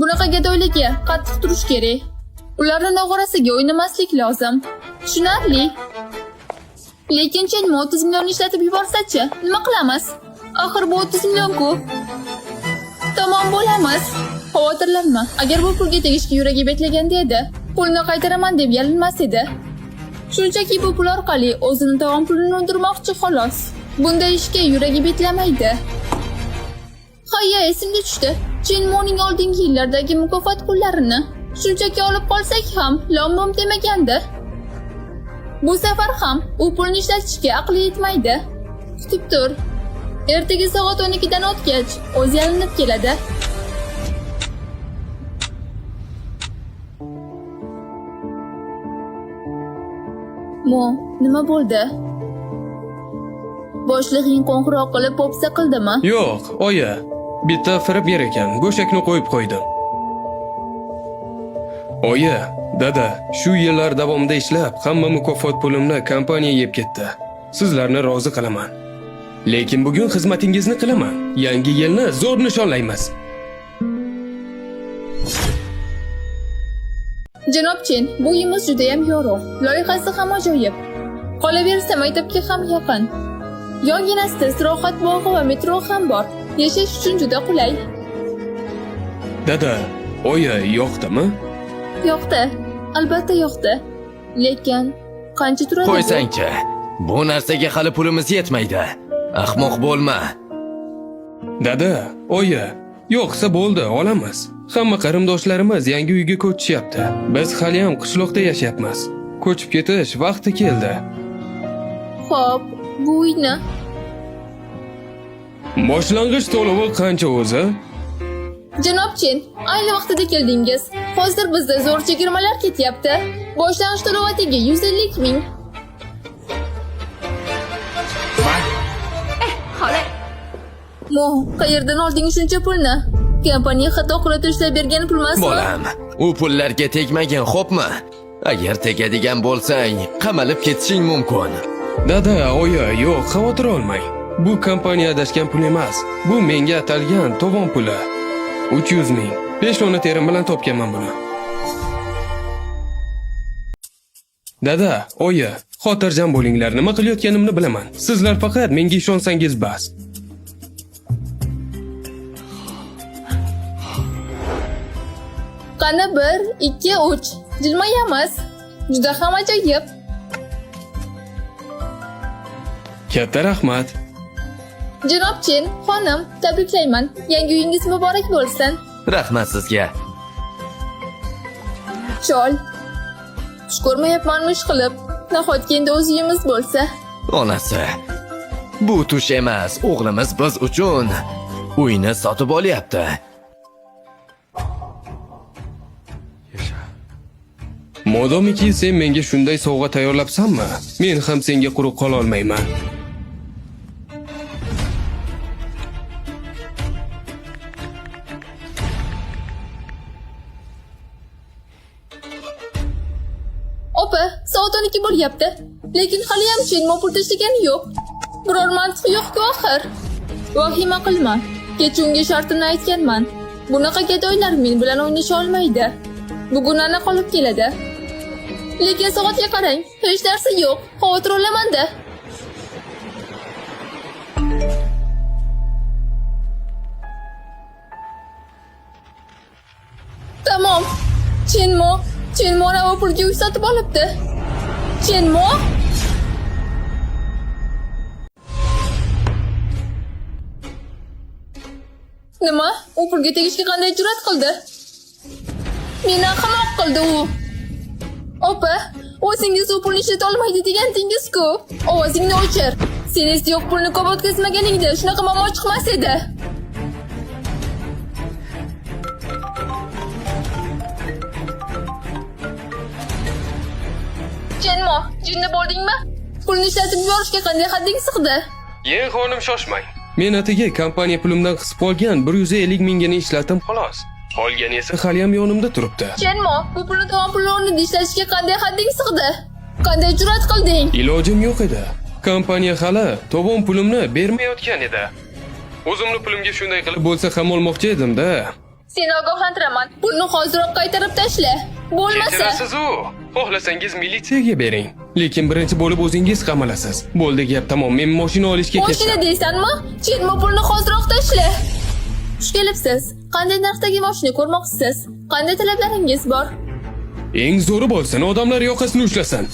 Bunaqa gadoylikka qattiq turish kerak. Ularni nog'orasiga o'ynamaslik lozim. Tushunarli. Lekin Chenmo 30 million ishlatib yuborsa-chi, nima qilamiz? Axir bu 30 million-ku. Tamom bo'lamiz. Xavotirlanma. Agar bu pulga tegishga yuragi betlaganda edi, pulni qaytaraman deb yalinmas edi. Shunchaki bu pul orqali o'zini tog'am pulini undirmoqchi xolos. Bunday ishga yuragi betlamaydi. Hayya, esimga tushdi. Chenmoning oldingi yillardagi mukofot pullarini shunchaki olib qolsak ham lom-bom demagandi. Bu safar ham u pulni ishlatishga aqli yetmaydi. Kutib tur. Ertaga soat 12 dan o'tgach o'zi yalinib keladi. Mo, nima bo'ldi? Boshlig'ing qo'ng'iroq qilib po'pisa qildimi? Yo'q, oyi. Bitta firibgar ekan, go'shakni qo'yib qo'ydim. Oyi, dada, shu yillar davomida ishlab, hamma mukofot pulimni kompaniya yeb ketdi. Sizlarni rozi qilaman. Lekin bugun xizmatingizni qilaman. Yangi yilni zo'r nishonlaymiz. Janob Chen, bu uyimiz juda ham yorug'. Loyihasi ham ajoyib. Qolaversa maktabga ham yaqin. Yonginasida istirohat bog'i va metro ham bor. Yashash uchun juda qulay. Dada, oyi, yoqdimi? Yoqdi. Albatta yoqdi. Lekin qancha turadi? Qo'ysang-chi. Bu narsaga hali pulimiz yetmaydi. Ahmoq bo'lma. Dada, oyi, yo'qsa bo'ldi, olamiz. Hamma qarindoshlarimiz yangi uyga ko'chishyapti. Biz hali ham qishloqda yashayapmiz. Ko'chib ketish vaqti keldi. Xo'p, bu uyni Boshlang'ich to'lovi qancha o'zi? Janob Chen, ayni vaqtida keldingiz. Hozir bizda zo'r chegirmalar ketyapti. Boshlang'ich to'lovatiga 150 ming. Mo, qayerdan olding shuncha pulni? Kompaniya xato qilib tashlab bergan pul emasmi? Bolam, u pullarga tegmagin, xo'pmi? Agar tegadigan bo'lsang, qamalib ketishing mumkin. Dada, oyi, yo'q, xavotir olmang. Bu kompaniya adashgan pul emas. Bu menga atalgan tovon puli. 300 ming. Peshona terim bilan topganman buni. Dada, oyi, xotirjam bo'linglar. Nima qilayotganimni bilaman. Sizlar faqat menga ishonsangiz bas. Qani 1, 2, 3. Jilmayamiz. Juda ham ajoyib. Katta rahmat. Janob Chen, xonim, tabriklayman. Yangi uyingiz muborak bo'lsin. Rahmat sizga. Chol. Xush ko'rmayapmanmi ish qilib. Nahotki endi o'z uyimiz bo'lsa. Onasi. Bu tush emas, o'g'limiz biz uchun uyni sotib olyapti. Modomiki sen menga shunday sovg'a tayyorlabsanmi? Men ham senga quruq qola olmayman. Opa, soat 12 bo'lyapti. Lekin hali ham Chenmo pul tashlagani yo'q. Biror mantiq yo'q-ku axir. Vahima qilma. Kecha unga shartini aytganman. Bunaqa gadoylar men bilan o'ynasha olmaydi. Bugun ana qolib keladi. Lekin soatga qarang, hech narsa yo'q. Xavotir olaman-da. Tamom. Chenmo ana pulga uy sotib olibdi. Chenmo? Nima? U pulga tegishga qanday jur'at qildi? Meni qamoq qildi u. Opa, o'zingiz u pulni ishlata olmaydi degandingiz-ku. Ovozingni o'chir. Sen esda yo'q pulni ko'p o'tkazmaganingda shunaqa muammo chiqmas edi. Chenmo, jinni bo'ldingmi? Pulni ishlatib yuborishga qanday hadding sig'di? Yen xonim, shoshmang. Men atiga kompaniya pulimdan qisib qolgan 150 mingini ishlatim xolos. Qolgani esa hali ham yonimda turibdi. Chenmo, bu pulni tomon pul o'rnida ishlatishga qanday hadding sig'di? Qanday jur'at qilding? Ilojim yo'q edi. Kompaniya hali tovon pulimni bermayotgan edi. O'zimni pulimga shunday qilib bo'lsa ham olmoqchi edim-da. Seni ogohlantiraman. Pulni hoziroq qaytarib tashla. Bo'lmasa, Kechirasiz-u. Xohlasangiz militsiyaga bering. Lekin birinchi bo'lib o'zingiz qamalasiz. Bo'ldi, gap tamom. Men mashina olishga mashina ketsam. deysanmi? Chetma pulni hoziroq tashla. Xush kelibsiz. Qanday narxdagi mashina ko'rmoqchisiz? Qanday talablaringiz bor? Eng zo'ri bo'lsin, odamlar yoqasini ushlasin.